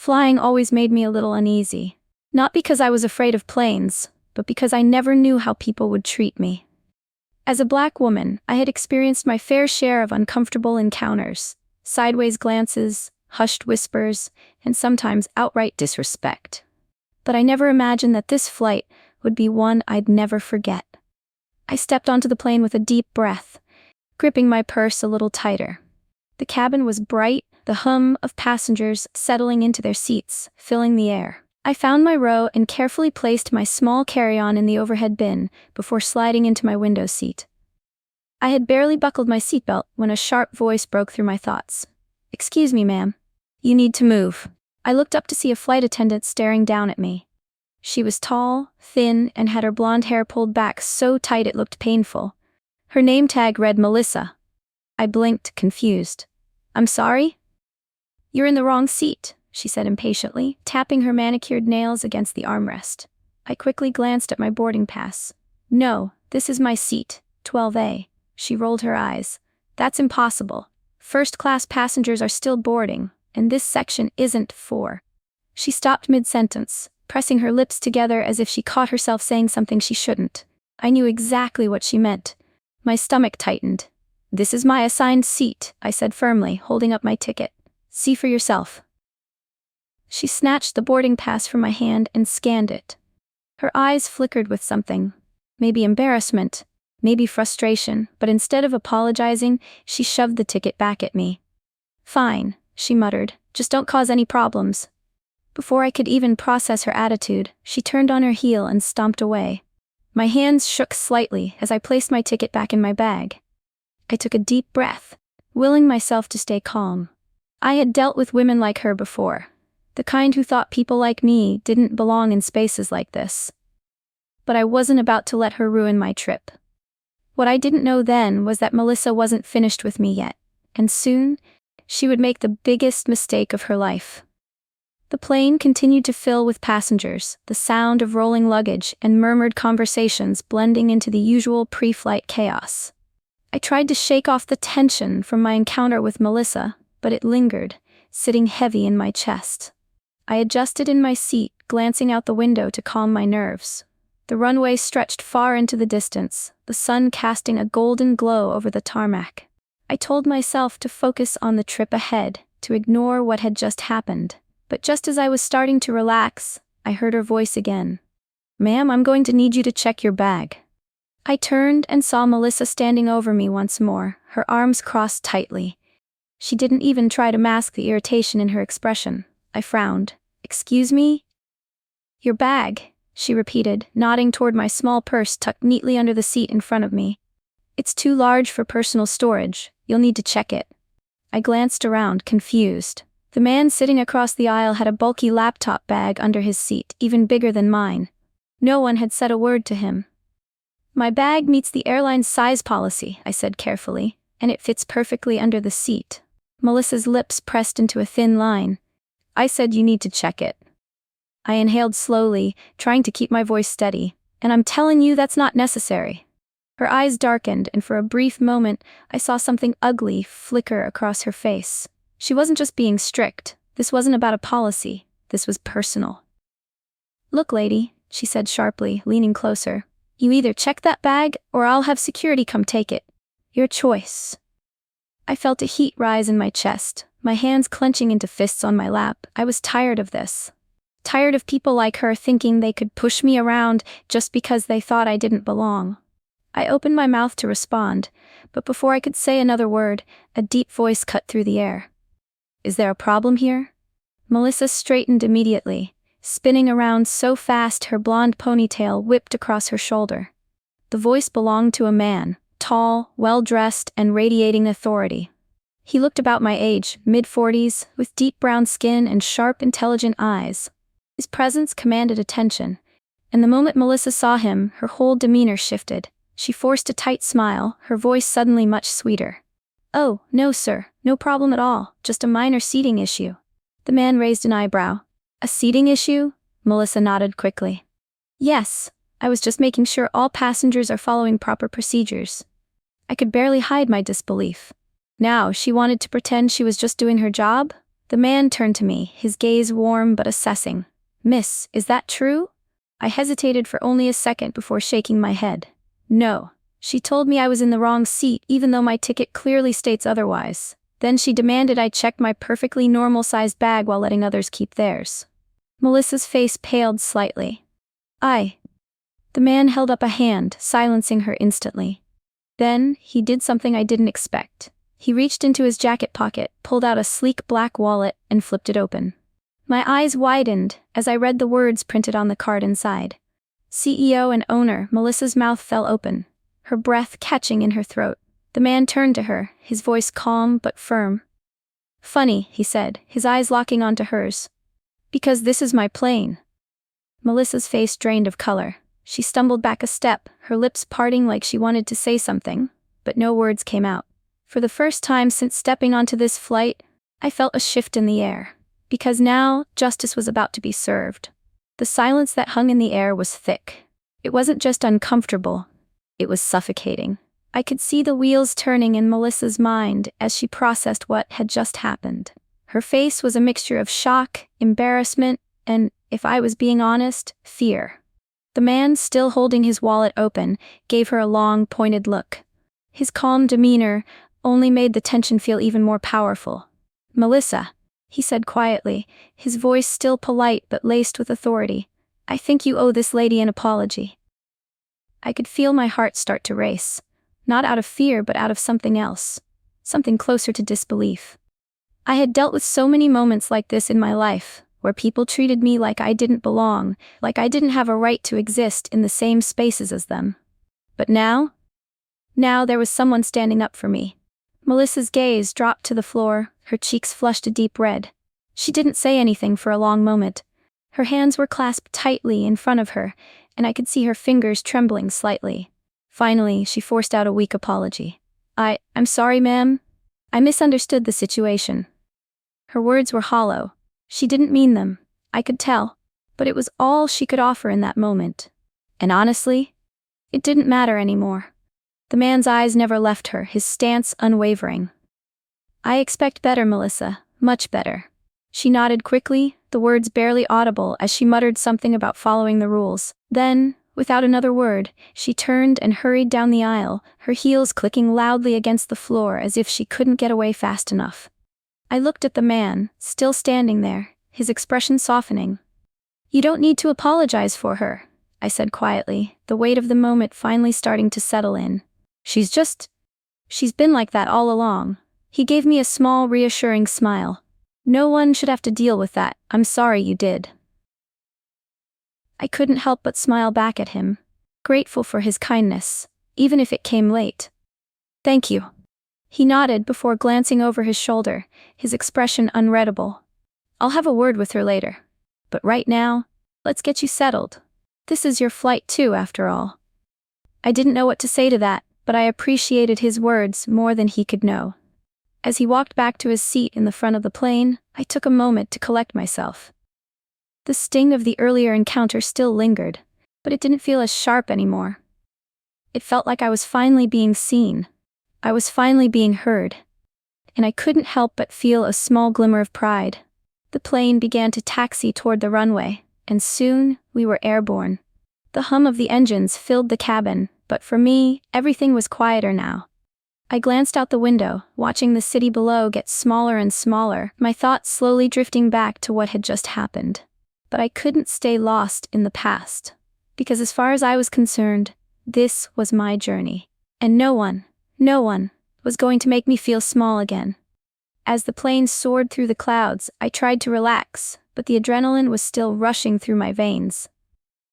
Flying always made me a little uneasy. Not because I was afraid of planes, but because I never knew how people would treat me. As a Black woman, I had experienced my fair share of uncomfortable encounters, sideways glances, hushed whispers, and sometimes outright disrespect. But I never imagined that this flight would be one I'd never forget. I stepped onto the plane with a deep breath, gripping my purse a little tighter. The cabin was bright, the hum of passengers settling into their seats, filling the air. I found my row and carefully placed my small carry-on in the overhead bin before sliding into my window seat. I had barely buckled my seatbelt when a sharp voice broke through my thoughts. "Excuse me, ma'am. You need to move." I looked up to see a flight attendant staring down at me. She was tall, thin, and had her blonde hair pulled back so tight it looked painful. Her name tag read Melissa. I blinked, confused. "I'm sorry?" "You're in the wrong seat," she said impatiently, tapping her manicured nails against the armrest. I quickly glanced at my boarding pass. "No, this is my seat, 12A. She rolled her eyes. "That's impossible. First-class passengers are still boarding, and this section isn't for." She stopped mid-sentence, pressing her lips together as if she caught herself saying something she shouldn't. I knew exactly what she meant. My stomach tightened. "This is my assigned seat," I said firmly, holding up my ticket. "See for yourself." She snatched the boarding pass from my hand and scanned it. Her eyes flickered with something. Maybe embarrassment, maybe frustration, but instead of apologizing, she shoved the ticket back at me. "Fine," she muttered, "just don't cause any problems." Before I could even process her attitude, she turned on her heel and stomped away. My hands shook slightly as I placed my ticket back in my bag. I took a deep breath, willing myself to stay calm. I had dealt with women like her before, the kind who thought people like me didn't belong in spaces like this. But I wasn't about to let her ruin my trip. What I didn't know then was that Melissa wasn't finished with me yet, and soon, she would make the biggest mistake of her life. The plane continued to fill with passengers, the sound of rolling luggage and murmured conversations blending into the usual pre-flight chaos. I tried to shake off the tension from my encounter with Melissa, but it lingered, sitting heavy in my chest. I adjusted in my seat, glancing out the window to calm my nerves. The runway stretched far into the distance, the sun casting a golden glow over the tarmac. I told myself to focus on the trip ahead, to ignore what had just happened. But just as I was starting to relax, I heard her voice again. "Ma'am, I'm going to need you to check your bag." I turned and saw Melissa standing over me once more, her arms crossed tightly. She didn't even try to mask the irritation in her expression. I frowned. "Excuse me?" "Your bag," she repeated, nodding toward my small purse tucked neatly under the seat in front of me. "It's too large for personal storage. You'll need to check it." I glanced around, confused. The man sitting across the aisle had a bulky laptop bag under his seat, even bigger than mine. No one had said a word to him. "My bag meets the airline's size policy," I said carefully, "and it fits perfectly under the seat." Melissa's lips pressed into a thin line. "I said you need to check it." I inhaled slowly, trying to keep my voice steady. "And I'm telling you that's not necessary." Her eyes darkened, and for a brief moment, I saw something ugly flicker across her face. She wasn't just being strict. This wasn't about a policy. This was personal. "Look, lady," she said sharply, leaning closer. "You either check that bag, or I'll have security come take it. Your choice." I felt a heat rise in my chest, my hands clenching into fists on my lap. I was tired of this. Tired of people like her thinking they could push me around just because they thought I didn't belong. I opened my mouth to respond, but before I could say another word, a deep voice cut through the air. "Is there a problem here?" Melissa straightened immediately, spinning around so fast her blonde ponytail whipped across her shoulder. The voice belonged to a man, tall, well-dressed, and radiating authority. He looked about my age, mid-40s, with deep brown skin and sharp, intelligent eyes. His presence commanded attention, and the moment Melissa saw him, her whole demeanor shifted. She forced a tight smile, her voice suddenly much sweeter. "Oh, no sir, no problem at all, just a minor seating issue." The man raised an eyebrow. "A seating issue?" Melissa nodded quickly. "Yes, I was just making sure all passengers are following proper procedures." I could barely hide my disbelief. Now she wanted to pretend she was just doing her job? The man turned to me, his gaze warm but assessing. "Miss, is that true?" I hesitated for only a second before shaking my head. "No. She told me I was in the wrong seat even though my ticket clearly states otherwise. Then she demanded I check my perfectly normal-sized bag while letting others keep theirs." Melissa's face paled slightly. The man held up a hand, silencing her instantly. Then, he did something I didn't expect. He reached into his jacket pocket, pulled out a sleek black wallet, and flipped it open. My eyes widened as I read the words printed on the card inside. CEO and owner. Melissa's mouth fell open, her breath catching in her throat. The man turned to her, his voice calm but firm. "Funny," he said, his eyes locking onto hers. "Because this is my plane." Melissa's face drained of color. She stumbled back a step, her lips parting like she wanted to say something, but no words came out. For the first time since stepping onto this flight, I felt a shift in the air. Because now, justice was about to be served. The silence that hung in the air was thick. It wasn't just uncomfortable, it was suffocating. I could see the wheels turning in Melissa's mind as she processed what had just happened. Her face was a mixture of shock, embarrassment, and, if I was being honest, fear. The man, still holding his wallet open, gave her a long, pointed look. His calm demeanor only made the tension feel even more powerful. "Melissa," he said quietly, his voice still polite but laced with authority, "I think you owe this lady an apology." I could feel my heart start to race, not out of fear but out of something else, something closer to disbelief. I had dealt with so many moments like this in my life, where people treated me like I didn't belong, like I didn't have a right to exist in the same spaces as them. But now there was someone standing up for me. Melissa's gaze dropped to the floor, her cheeks flushed a deep red. She didn't say anything for a long moment. Her hands were clasped tightly in front of her, and I could see her fingers trembling slightly. Finally, she forced out a weak apology. I'm sorry, ma'am. I misunderstood the situation." Her words were hollow. She didn't mean them, I could tell, but it was all she could offer in that moment. And honestly, it didn't matter anymore. The man's eyes never left her, his stance unwavering. "I expect better, Melissa, much better." She nodded quickly, the words barely audible as she muttered something about following the rules. Then, without another word, she turned and hurried down the aisle, her heels clicking loudly against the floor as if she couldn't get away fast enough. I looked at the man, still standing there, his expression softening. "You don't need to apologize for her," I said quietly, the weight of the moment finally starting to settle in. She's been like that all along." He gave me a small, reassuring smile. "No one should have to deal with that. I'm sorry you did." I couldn't help but smile back at him, grateful for his kindness, even if it came late. "Thank you." He nodded before glancing over his shoulder, his expression unreadable. "I'll have a word with her later. But right now, let's get you settled. This is your flight too, after all." I didn't know what to say to that, but I appreciated his words more than he could know. As he walked back to his seat in the front of the plane, I took a moment to collect myself. The sting of the earlier encounter still lingered, but it didn't feel as sharp anymore. It felt like I was finally being seen. I was finally being heard. And I couldn't help but feel a small glimmer of pride. The plane began to taxi toward the runway, and soon, we were airborne. The hum of the engines filled the cabin, but for me, everything was quieter now. I glanced out the window, watching the city below get smaller and smaller, my thoughts slowly drifting back to what had just happened. But I couldn't stay lost in the past. Because as far as I was concerned, this was my journey. And no one was going to make me feel small again. As the plane soared through the clouds, I tried to relax, but the adrenaline was still rushing through my veins.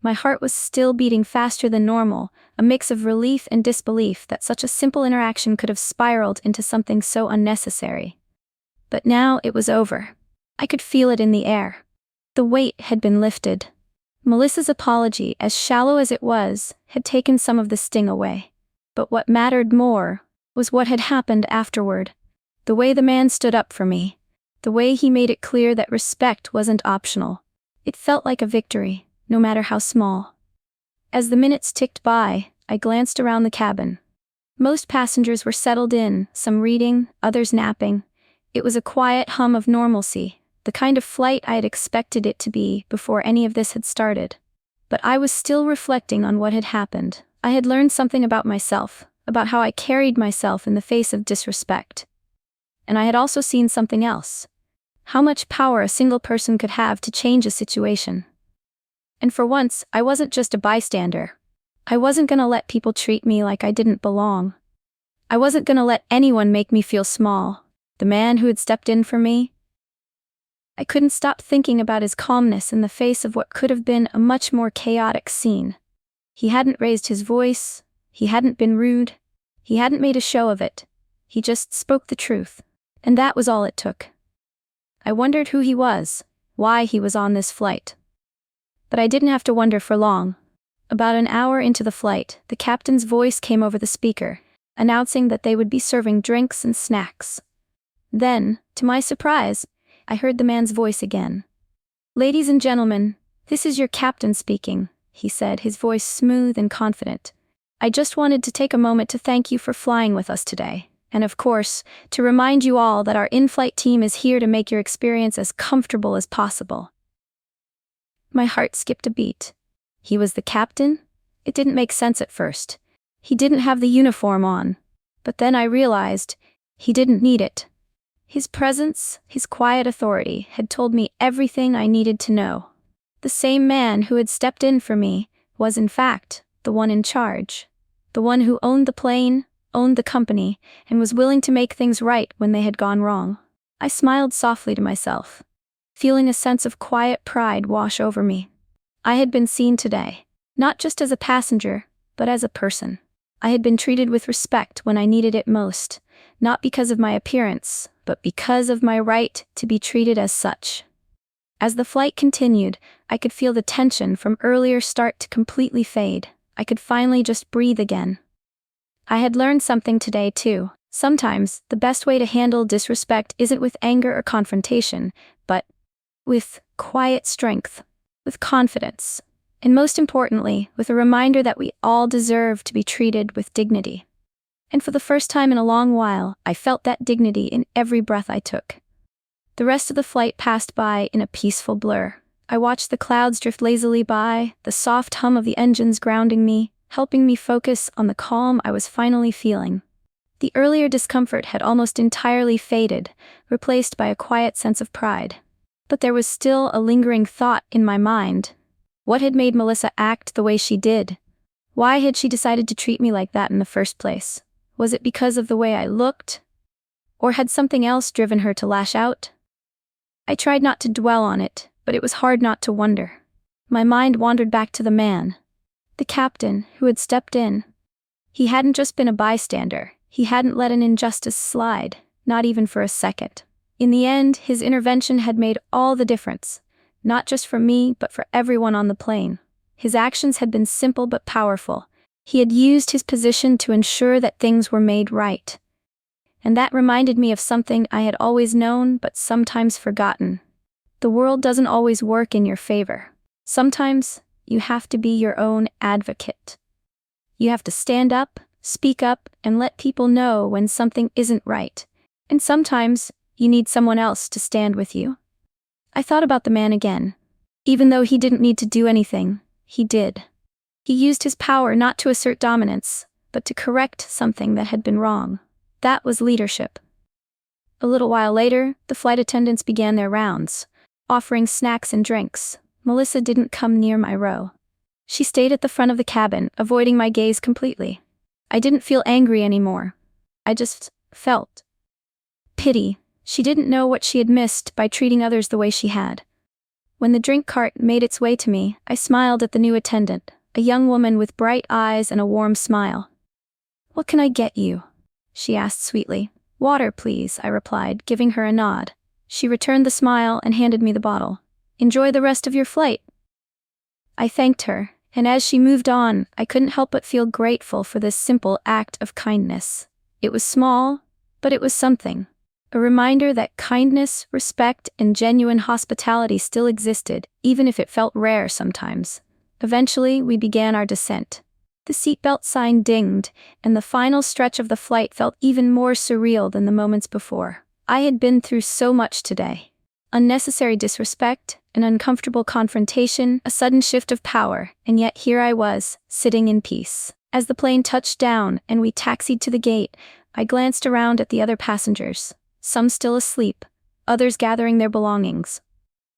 My heart was still beating faster than normal, a mix of relief and disbelief that such a simple interaction could have spiraled into something so unnecessary. But now it was over. I could feel it in the air. The weight had been lifted. Melissa's apology, as shallow as it was, had taken some of the sting away. But what mattered more was what had happened afterward. The way the man stood up for me. The way he made it clear that respect wasn't optional. It felt like a victory, no matter how small. As the minutes ticked by, I glanced around the cabin. Most passengers were settled in, some reading, others napping. It was a quiet hum of normalcy, the kind of flight I had expected it to be before any of this had started. But I was still reflecting on what had happened. I had learned something about myself, about how I carried myself in the face of disrespect. And I had also seen something else. How much power a single person could have to change a situation. And for once, I wasn't just a bystander. I wasn't gonna let people treat me like I didn't belong. I wasn't gonna let anyone make me feel small. The man who had stepped in for me. I couldn't stop thinking about his calmness in the face of what could have been a much more chaotic scene. He hadn't raised his voice, he hadn't been rude, he hadn't made a show of it. He just spoke the truth. And that was all it took. I wondered who he was, why he was on this flight. But I didn't have to wonder for long. About an hour into the flight, the captain's voice came over the speaker, announcing that they would be serving drinks and snacks. Then, to my surprise, I heard the man's voice again. "Ladies and gentlemen, this is your captain speaking," he said, his voice smooth and confident. "I just wanted to take a moment to thank you for flying with us today, and of course, to remind you all that our in-flight team is here to make your experience as comfortable as possible." My heart skipped a beat. He was the captain? It didn't make sense at first. He didn't have the uniform on. But then I realized he didn't need it. His presence, his quiet authority, had told me everything I needed to know. The same man who had stepped in for me was, in fact, the one in charge. The one who owned the plane, owned the company, and was willing to make things right when they had gone wrong. I smiled softly to myself, feeling a sense of quiet pride wash over me. I had been seen today, not just as a passenger, but as a person. I had been treated with respect when I needed it most, not because of my appearance, but because of my right to be treated as such. As the flight continued, I could feel the tension from earlier start to completely fade. I could finally just breathe again. I had learned something today too. Sometimes, the best way to handle disrespect isn't with anger or confrontation, but with quiet strength, with confidence, and most importantly, with a reminder that we all deserve to be treated with dignity. And for the first time in a long while, I felt that dignity in every breath I took. The rest of the flight passed by in a peaceful blur. I watched the clouds drift lazily by, the soft hum of the engines grounding me, helping me focus on the calm I was finally feeling. The earlier discomfort had almost entirely faded, replaced by a quiet sense of pride. But there was still a lingering thought in my mind. What had made Melissa act the way she did? Why had she decided to treat me like that in the first place? Was it because of the way I looked? Or had something else driven her to lash out? I tried not to dwell on it, but it was hard not to wonder. My mind wandered back to the man, the captain, who had stepped in. He hadn't just been a bystander. He hadn't let an injustice slide, not even for a second. In the end, his intervention had made all the difference, not just for me, but for everyone on the plane. His actions had been simple but powerful. He had used his position to ensure that things were made right. And that reminded me of something I had always known but sometimes forgotten. The world doesn't always work in your favor. Sometimes, you have to be your own advocate. You have to stand up, speak up, and let people know when something isn't right. And sometimes, you need someone else to stand with you. I thought about the man again. Even though he didn't need to do anything, he did. He used his power not to assert dominance, but to correct something that had been wrong. That was leadership. A little while later, the flight attendants began their rounds, offering snacks and drinks. Melissa didn't come near my row. She stayed at the front of the cabin, avoiding my gaze completely. I didn't feel angry anymore. I just felt pity. She didn't know what she had missed by treating others the way she had. When the drink cart made its way to me, I smiled at the new attendant, a young woman with bright eyes and a warm smile. "What can I get you?" she asked sweetly. "Water, please," I replied, giving her a nod. She returned the smile and handed me the bottle. "Enjoy the rest of your flight." I thanked her, and as she moved on, I couldn't help but feel grateful for this simple act of kindness. It was small, but it was something. A reminder that kindness, respect, and genuine hospitality still existed, even if it felt rare sometimes. Eventually, we began our descent. The seatbelt sign dinged, and the final stretch of the flight felt even more surreal than the moments before. I had been through so much today. Unnecessary disrespect, an uncomfortable confrontation, a sudden shift of power, and yet here I was, sitting in peace. As the plane touched down and we taxied to the gate, I glanced around at the other passengers, some still asleep, others gathering their belongings.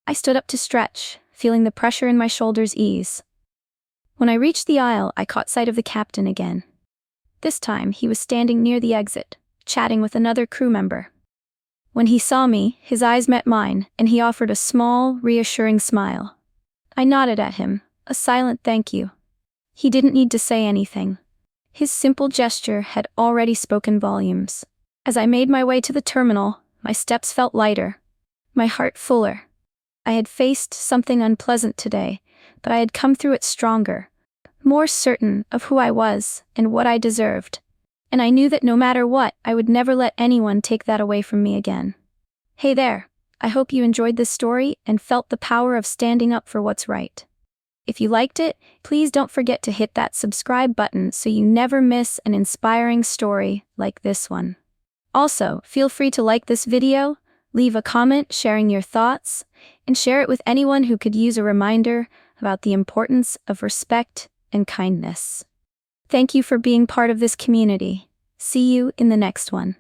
I stood up to stretch, feeling the pressure in my shoulders ease. When I reached the aisle, I caught sight of the captain again. This time, he was standing near the exit, chatting with another crew member. When he saw me, his eyes met mine, and he offered a small, reassuring smile. I nodded at him, a silent thank you. He didn't need to say anything. His simple gesture had already spoken volumes. As I made my way to the terminal, my steps felt lighter, my heart fuller. I had faced something unpleasant today, but I had come through it stronger, more certain of who I was and what I deserved. And I knew that no matter what, I would never let anyone take that away from me again. Hey there, I hope you enjoyed this story and felt the power of standing up for what's right. If you liked it, please don't forget to hit that subscribe button so you never miss an inspiring story like this one. Also, feel free to like this video, leave a comment sharing your thoughts, and share it with anyone who could use a reminder about the importance of respect and kindness. Thank you for being part of this community. See you in the next one.